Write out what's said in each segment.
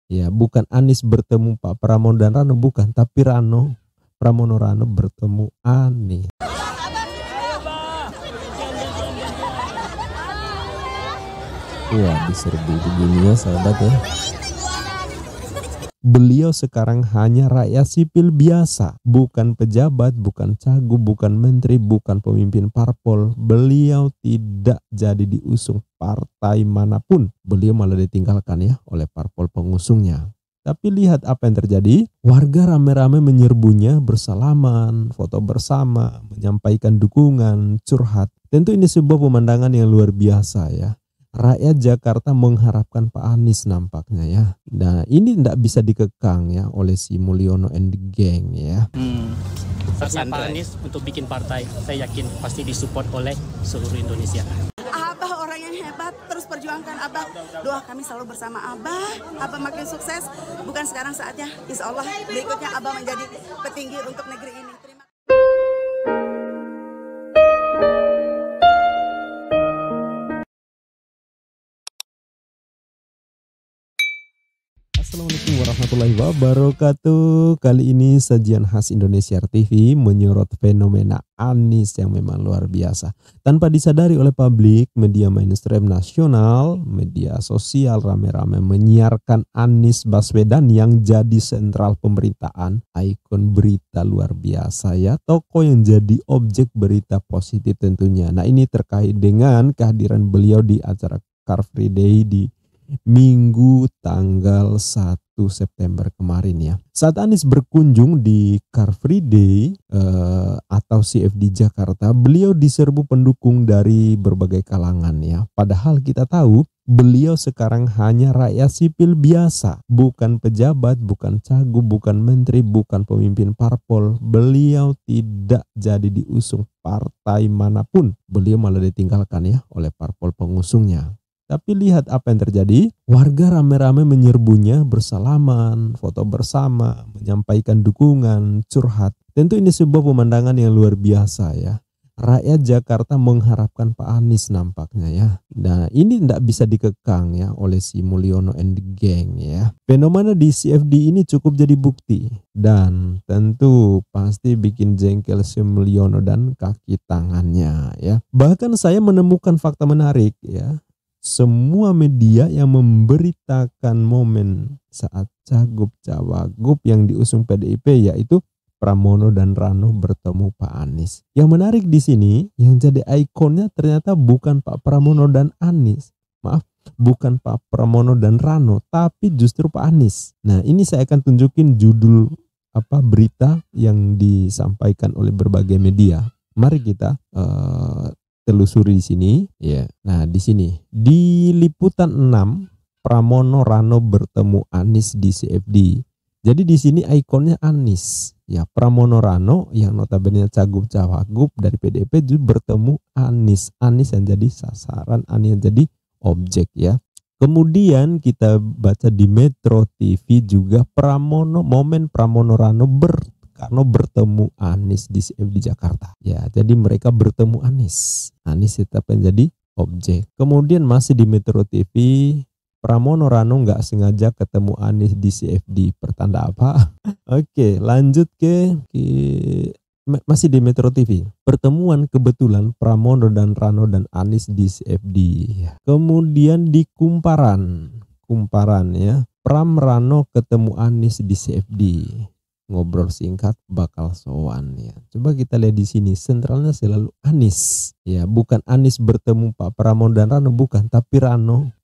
Ya, bukan Anies bertemu Pak Pramono dan Rano, bukan, tapi Pramono Rano bertemu Anies. Wah, diserbu begini ya sahabat ya. Beliau sekarang hanya rakyat sipil biasa, bukan pejabat, bukan cagup, bukan menteri, bukan pemimpin parpol. Beliau tidak jadi diusung partai manapun. Beliau malah ditinggalkan ya oleh parpol pengusungnya. Tapi lihat apa yang terjadi. Warga rame-rame menyerbunya, bersalaman, foto bersama, menyampaikan dukungan, curhat. Tentu ini sebuah pemandangan yang luar biasa ya. Rakyat Jakarta mengharapkan Pak Anies nampaknya ya. Nah ini tidak bisa dikekang ya oleh si Mulyono and the gang ya. Pak Anies untuk bikin partai, saya yakin pasti disupport oleh seluruh Indonesia. Abah orang yang hebat, terus perjuangkan Abah. Doa kami selalu bersama Abah. Abah makin sukses. Bukan sekarang saatnya, insya Allah berikutnya Abah menjadi petinggi untuk negeri ini. Assalamualaikum warahmatullahi wabarakatuh. Kali ini sajian khas Indosiar TV menyorot fenomena Anies yang memang luar biasa. Tanpa disadari oleh publik, media mainstream nasional, media sosial rame-rame menyiarkan Anies Baswedan yang jadi sentral pemberitaan. Ikon berita luar biasa ya, tokoh yang jadi objek berita positif tentunya. Nah ini terkait dengan kehadiran beliau di acara Car Free Day di Minggu tanggal 1 September kemarin ya. Saat Anies berkunjung di Car Free Day atau CFD Jakarta, beliau diserbu pendukung dari berbagai kalangan ya. Padahal kita tahu beliau sekarang hanya rakyat sipil biasa, bukan pejabat, bukan cagup, bukan menteri, bukan pemimpin parpol. Beliau tidak jadi diusung partai manapun. Beliau malah ditinggalkan ya oleh parpol pengusungnya. Tapi lihat apa yang terjadi. Warga rame-rame menyerbunya, bersalaman, foto bersama, menyampaikan dukungan, curhat. Tentu ini sebuah pemandangan yang luar biasa ya. Rakyat Jakarta mengharapkan Pak Anies nampaknya ya. Nah ini tidak bisa dikekang ya oleh si Mulyono and the gang ya. Fenomena di CFD ini cukup jadi bukti. Dan tentu pasti bikin jengkel si Mulyono dan kaki tangannya ya. Bahkan saya menemukan fakta menarik ya. Semua media yang memberitakan momen saat cagup cawagup yang diusung PDIP yaitu Pramono dan Rano bertemu Pak Anies. Yang menarik di sini yang jadi ikonnya ternyata bukan Pak Pramono dan Anies. Maaf, bukan Pak Pramono dan Rano, tapi justru Pak Anies. Nah, ini saya akan tunjukin judul berita yang disampaikan oleh berbagai media. Mari kita telusuri di sini ya. Nah, di sini di liputan 6 Pramono Rano bertemu Anies di CFD. Jadi di sini ikonnya Anies. Ya, Pramono Rano yang notabene cagup cawagup dari PDIP itu bertemu Anies. Anies yang jadi sasaran, Anies yang jadi objek ya. Kemudian kita baca di Metro TV juga momen Pramono Rano bertemu Anies di CFD Jakarta. Ya, jadi mereka bertemu Anies. Anies tetap menjadi objek. Kemudian masih di Metro TV, Pramono Rano nggak sengaja ketemu Anies di CFD. Pertanda apa? Oke, lanjut masih di Metro TV. Pertemuan kebetulan Pramono dan Rano dan Anies di CFD. Kemudian di Kumparan ya. Pram Rano ketemu Anies di CFD. Ngobrol singkat bakal sowan ya. Coba kita lihat di sini sentralnya selalu Anies ya, bukan Anies bertemu Pak Pramono dan Rano, bukan, tapi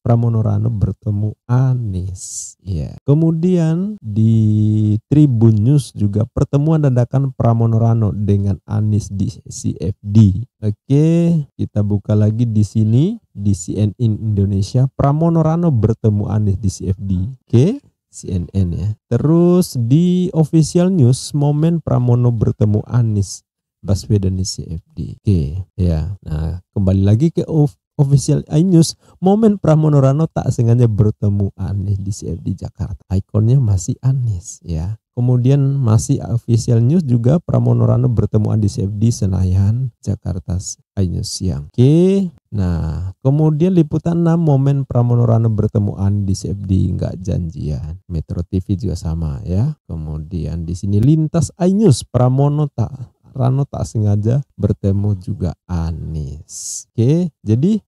Pramono Rano bertemu Anies ya. Kemudian di Tribun News juga pertemuan dadakan Pramono Rano dengan Anies di CFD. Oke, kita buka lagi di sini di CNN Indonesia, Pramono Rano bertemu Anies di CFD. Oke, CNN ya. Terus di Official News momen Pramono bertemu Anies Baswedan di CFD. Oke ya. Nah kembali lagi ke Official News, momen Pramono Rano tak sengaja bertemu Anies di CFD Jakarta. Ikonnya masih Anies ya. Kemudian masih official news juga, Pramono Rano bertemu Andi Sef di Senayan, Jakarta, News siang. Oke. Nah, kemudian liputan 6 momen Pramono Rano bertemu Andi Sef di nggak janjian. Metro TV juga sama ya. Kemudian di sini lintas iNews, Rano tak sengaja bertemu juga Anies. Oke, jadi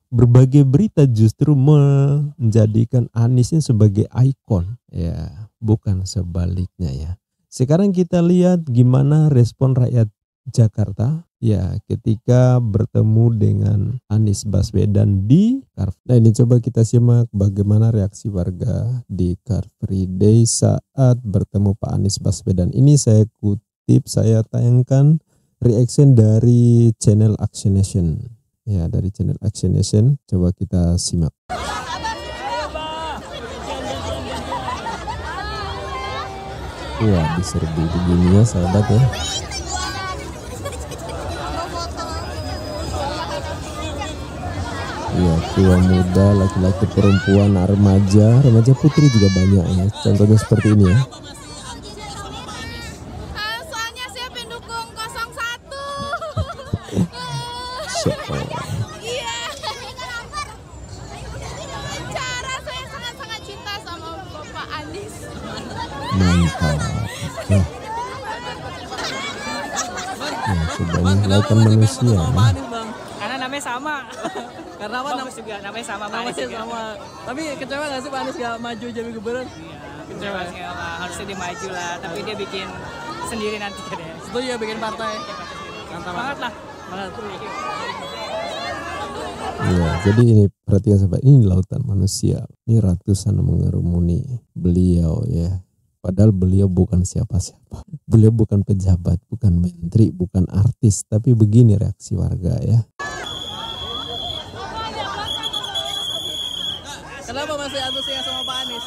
berbagai berita justru menjadikan Anies ini sebagai ikon ya, bukan sebaliknya ya. Sekarang kita lihat gimana respon rakyat Jakarta ya ketika bertemu dengan Anies Baswedan di Car Free Day. Nah, ini coba kita simak bagaimana reaksi warga di Car Free Day saat bertemu Pak Anies Baswedan. Ini saya kutip, saya tayangkan reaction dari channel Action Nation. Ya, dari channel Action Nation, coba kita simak. Wah, diserbu begini ya sahabat ya. Ya, tua muda, laki-laki, perempuan, remaja putri juga banyak ya. Contohnya seperti ini ya. Soalnya saya pendukung 01. Iya. Cara saya sangat-sangat cinta sama Bapak Anies. Mantap. Nah, coba ini lautan manusia ya. Karena namanya sama. Karena apa? Bagus juga, namanya sama Pak Anies juga. Sama. Tapi kecewa nggak sih Pak Anies gak maju jadi gubernur? Iya, kecewa sih, harusnya dia maju lah. Tapi dia bikin sendiri nanti deh. Setuju ya bikin partai. Mantap Semangat lah. Semangat. Ya, jadi ini perhatikan sahabat, ini lautan manusia. Ini ratusan mengerumuni beliau ya. Padahal beliau bukan siapa-siapa. Beliau bukan pejabat, bukan menteri, bukan artis. Tapi begini reaksi warga ya. Kenapa masih antusias sama Pak Anies?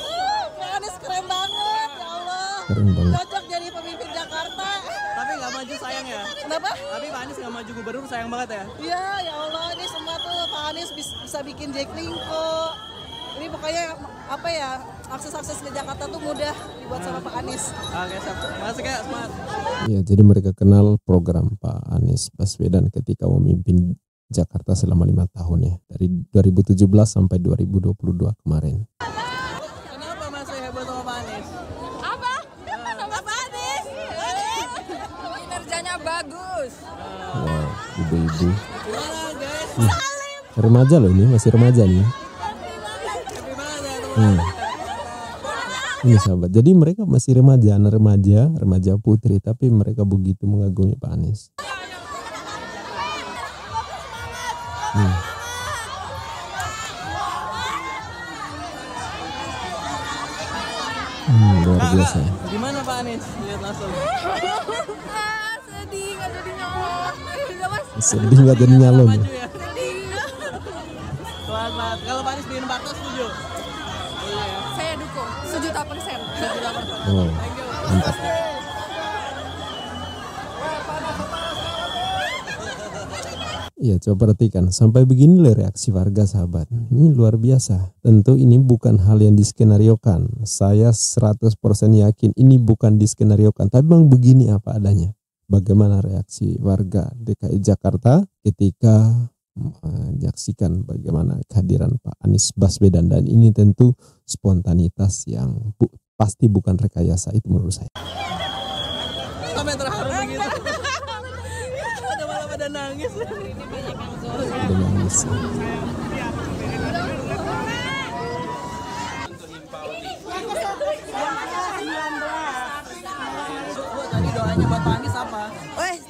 Pak Anies keren banget, ya Allah. Keren banget. Cocok jadi pemimpin Jakarta. Tapi nggak maju sayang ya? Kenapa? Tapi Pak Anies nggak maju gubernur sayang banget ya? Iya, ya Allah, ini semua tuh Pak Anies bisa bikin Jaklingko. Ini pokoknya apa ya, akses-akses ke Jakarta tuh mudah dibuat sama Pak Anies. Oke, siap. Makasih Kak, semangat. Ya, jadi mereka kenal program Pak Anies Baswedan ketika memimpin Jakarta selama 5 tahun ya, dari 2017 sampai 2022 kemarin. Kenapa masih heboh sama Pak Anies? Apa? Sama Pak Anies. Kinerjanya bagus. Wow, ibu-ibu. Gimana guys? Remaja loh ini, masih remaja nih. Happy banget ya. Ini sahabat, jadi mereka masih remaja, anak remaja putri, tapi mereka begitu mengagumi Pak Anies. Luar biasa. Gimana Pak Anies? Lihat langsung. Sedih nggak jadi nyalon. Sedih nggak jadi nyalon ya? Maju ya. Selamat. Kalau Pak Anies bikin partai setuju? Saya dukung 1.000%. Oh, mantap. Ya, coba perhatikan sampai begini loh reaksi warga sahabat. Ini luar biasa. Tentu ini bukan hal yang diskenariokan. Saya 100% yakin ini bukan diskenariokan. Tapi memang begini apa adanya. Bagaimana reaksi warga DKI Jakarta ketika menyaksikan bagaimana kehadiran Pak Anies Baswedan. Dan ini tentu spontanitas yang pasti bukan rekayasa, itu menurut saya. Sampai terharu begitu. Ada malah pada nangis. Udah nangis. Tadi doanya buat Pak Anies apa?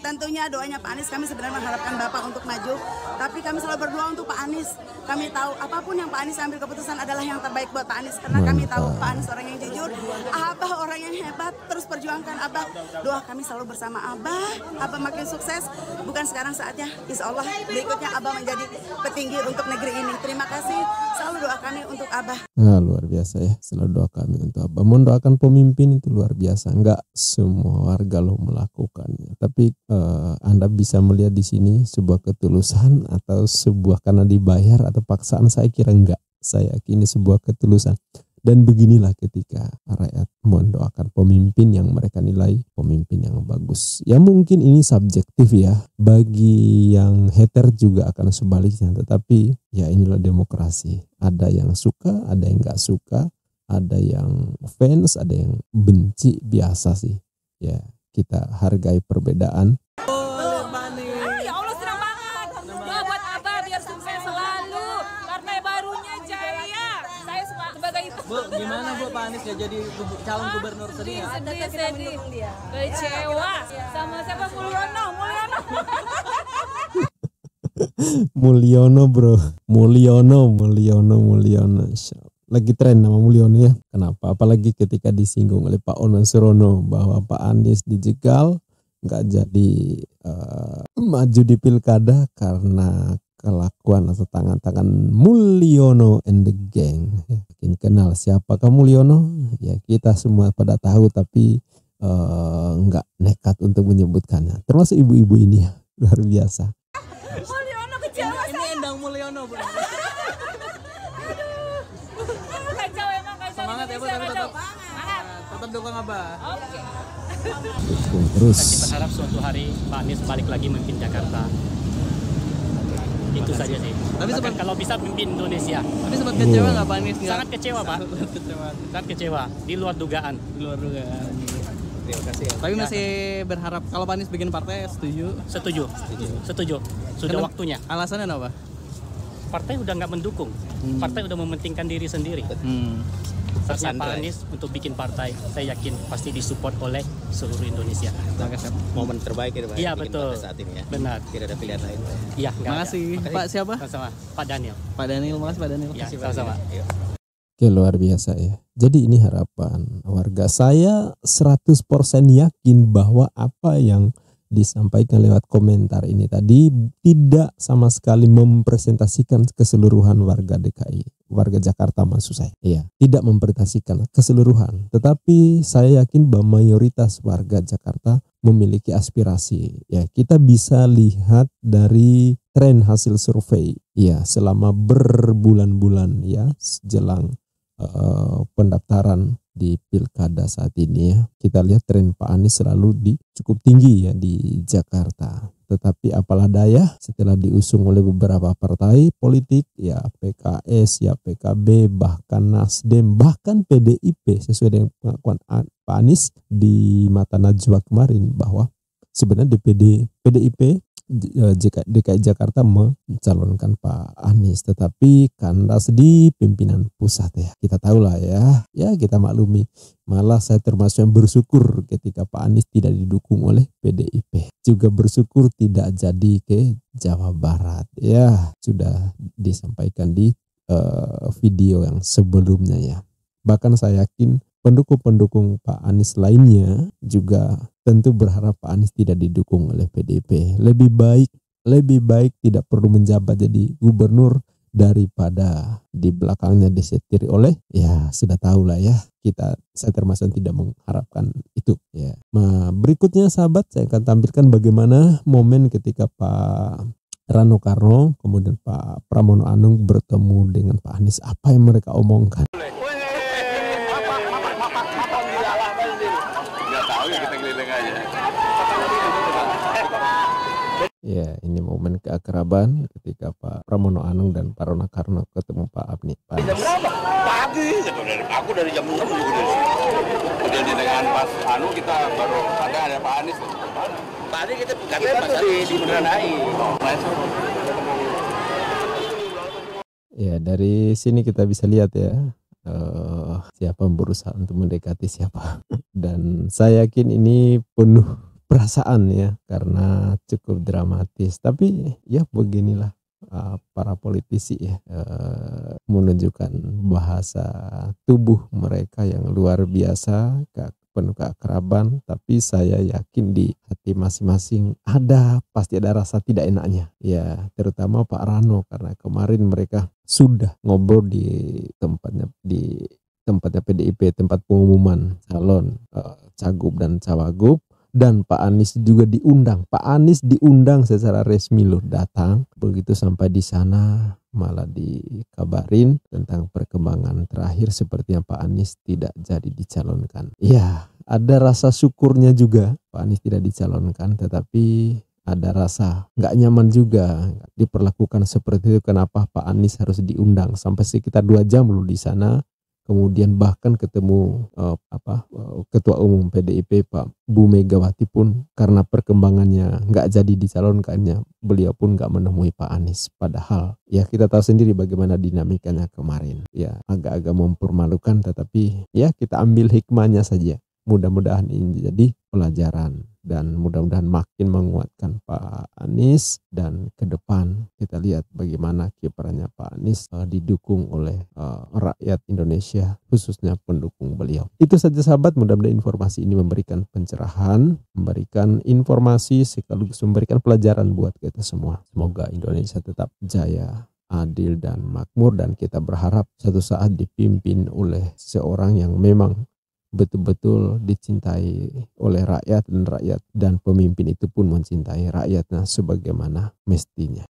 Tentunya doanya Pak Anies, kami sebenarnya mengharapkan Bapak untuk maju, tapi kami selalu berdoa untuk Pak Anies. Kami tahu apapun yang Pak Anies ambil keputusan adalah yang terbaik buat Pak Anies, karena kami tahu Pak Anies orang yang jujur, Abah orang yang hebat, terus perjuangkan Abah. Doa kami selalu bersama Abah makin sukses, bukan sekarang saatnya, insya Allah berikutnya Abah menjadi petinggi untuk negeri ini. Terima kasih, selalu doa kami untuk Abah. Nah, luar biasa ya, selalu doa kami untuk Abah. Mendoakan pemimpin itu luar biasa, enggak semua warga loh melakukannya, tapi Anda bisa melihat di sini sebuah ketulusan atau sebuah karena dibayar atau paksaan. Saya kira enggak, saya yakin ini sebuah ketulusan. Dan beginilah ketika rakyat mendoakan pemimpin yang mereka nilai pemimpin yang bagus. Ya mungkin ini subjektif ya, bagi yang hater juga akan sebaliknya. Tetapi ya inilah demokrasi. Ada yang suka, ada yang gak suka, ada yang fans, ada yang benci, biasa sih. Ya kita hargai perbedaan. Ya Allah senang banget. Doa buat Abah biar sukses selalu. Partai barunya jaya. Saya sebagai Bu, gimana Bu Pak Anies gak jadi calon gubernur sedih ya? sedih. Kecewa sama siapa Mulyono. Mulyono bro, Mulyono. Lagi tren nama Mulyono ya. Kenapa? Apalagi ketika disinggung oleh Pak Ono Surono bahwa Pak Anies dijegal nggak jadi maju di pilkada karena kelakuan atau tangan-tangan Mulyono and the gang. Makin kenal siapakah Mulyono? Ya kita semua pada tahu tapi nggak nekat untuk menyebutkannya. Termasuk ibu-ibu ini ya, luar biasa. Mulyono kecewa Ini Endang Mulyono Bu. kacau emang kacau. Semangat ya Bu, tapi tetap dukung Abah. Oke. Terus Kita berharap suatu hari Pak Anies balik lagi memimpin Jakarta. Itu saja sih. Tapi Bahkan kalau bisa memimpin Indonesia. Tapi sempat kecewa nggak Pak Anies? Sangat kecewa Pak. Kecewa. Sangat kecewa. Di luar dugaan. Di luar dugaan. Terima kasih ya. Tapi masih berharap kalau Pak Anies bikin partai setuju. Setuju. Sudah Kenapa? waktunya. Alasannya apa? Partai udah nggak mendukung. Partai udah mementingkan diri sendiri. Saatnya Pak Anies untuk bikin partai, saya yakin pasti disupport oleh seluruh Indonesia. Terima kasih. Momen terbaik itu Pak. Iya bikin betul. partai saat ini ya. Benar. Tidak ada pilihan lain. Pak. Iya. nggak Terima ada. kasih. Pak siapa? Sama-sama. Pak Daniel. Pak Daniel. Makasih Pak Daniel. Ya, sama-sama. Yuk. Oke, luar biasa ya. Jadi ini harapan warga. Saya 100% yakin bahwa apa yang disampaikan lewat komentar ini tadi tidak sama sekali mempresentasikan keseluruhan warga DKI, warga Jakarta maksud saya. Iya, tidak mempresentasikan keseluruhan. Tetapi saya yakin bahwa mayoritas warga Jakarta memiliki aspirasi. Ya, kita bisa lihat dari tren hasil survei. Ya, selama berbulan-bulan ya jelang pendaftaran di pilkada saat ini ya, kita lihat tren Pak Anies selalu cukup tinggi ya di Jakarta. Tetapi apalah daya, setelah diusung oleh beberapa partai politik ya, PKS ya, PKB, bahkan Nasdem, bahkan PDIP, sesuai dengan pengakuan Pak Anies di mata Najwa kemarin bahwa sebenarnya PDIP DKI Jakarta mencalonkan Pak Anies, tetapi kandas di pimpinan pusat ya. Kita tahulah ya, kita maklumi. Malah saya termasuk yang bersyukur ketika Pak Anies tidak didukung oleh PDIP. Juga bersyukur tidak jadi ke Jawa Barat. Ya, sudah disampaikan di video yang sebelumnya ya. Bahkan saya yakin pendukung-pendukung Pak Anies lainnya juga tentu berharap Pak Anies tidak didukung oleh PDIP. Lebih baik tidak perlu menjabat jadi gubernur daripada di belakangnya disetiri oleh, ya sudah tahu lah ya, saya termasuk tidak mengharapkan itu ya. Nah, berikutnya sahabat, saya akan tampilkan bagaimana momen ketika Pak Rano Karno kemudian Pak Pramono Anung bertemu dengan Pak Anies. Apa yang mereka omongkan? Ya, ini momen keakraban ketika Pak Pramono Anung dan Pak Rano Karno ketemu Pak Anies. Jam berapa? Pagi gitu. Aku dari jam 6 juga dari sini. Kemudian dengan Pak Anu kita baru ada Pak Anies. Tadi kita tuh di Bundaran HI. Ya, dari sini kita bisa lihat ya siapa yang berusaha untuk mendekati siapa. Dan saya yakin ini penuh perasaan ya, karena cukup dramatis. Tapi ya beginilah para politisi ya, menunjukkan bahasa tubuh mereka yang luar biasa, penuh keakraban. Tapi saya yakin di hati masing-masing pasti ada rasa tidak enaknya ya, terutama Pak Rano, karena kemarin mereka sudah ngobrol di tempatnya PDIP, tempat pengumuman calon cagup dan cawagup. Dan Pak Anies juga diundang. Pak Anies diundang secara resmi loh, datang. Begitu sampai di sana malah dikabarin tentang perkembangan terakhir sepertinya Pak Anies tidak jadi dicalonkan. Ya, ada rasa syukurnya juga Pak Anies tidak dicalonkan, tetapi ada rasa nggak nyaman juga diperlakukan seperti itu. Kenapa Pak Anies harus diundang sampai sekitar 2 jam dulu di sana. Kemudian bahkan ketemu Ketua Umum PDIP Pak Bu Megawati pun karena perkembangannya nggak jadi dicalonkannya, beliau pun nggak menemui Pak Anies. Padahal ya kita tahu sendiri bagaimana dinamikanya kemarin. Ya agak-agak mempermalukan, tetapi ya kita ambil hikmahnya saja. Mudah-mudahan ini jadi pelajaran dan mudah-mudahan makin menguatkan Pak Anies, dan ke depan kita lihat bagaimana kiprahnya Pak Anies didukung oleh rakyat Indonesia, khususnya pendukung beliau. Itu saja sahabat, mudah-mudahan informasi ini memberikan pencerahan, memberikan informasi sekaligus memberikan pelajaran buat kita semua. Semoga Indonesia tetap jaya, adil dan makmur, dan kita berharap suatu saat dipimpin oleh seorang yang memang betul-betul dicintai oleh rakyat, dan pemimpin itu pun mencintai rakyatnya sebagaimana mestinya.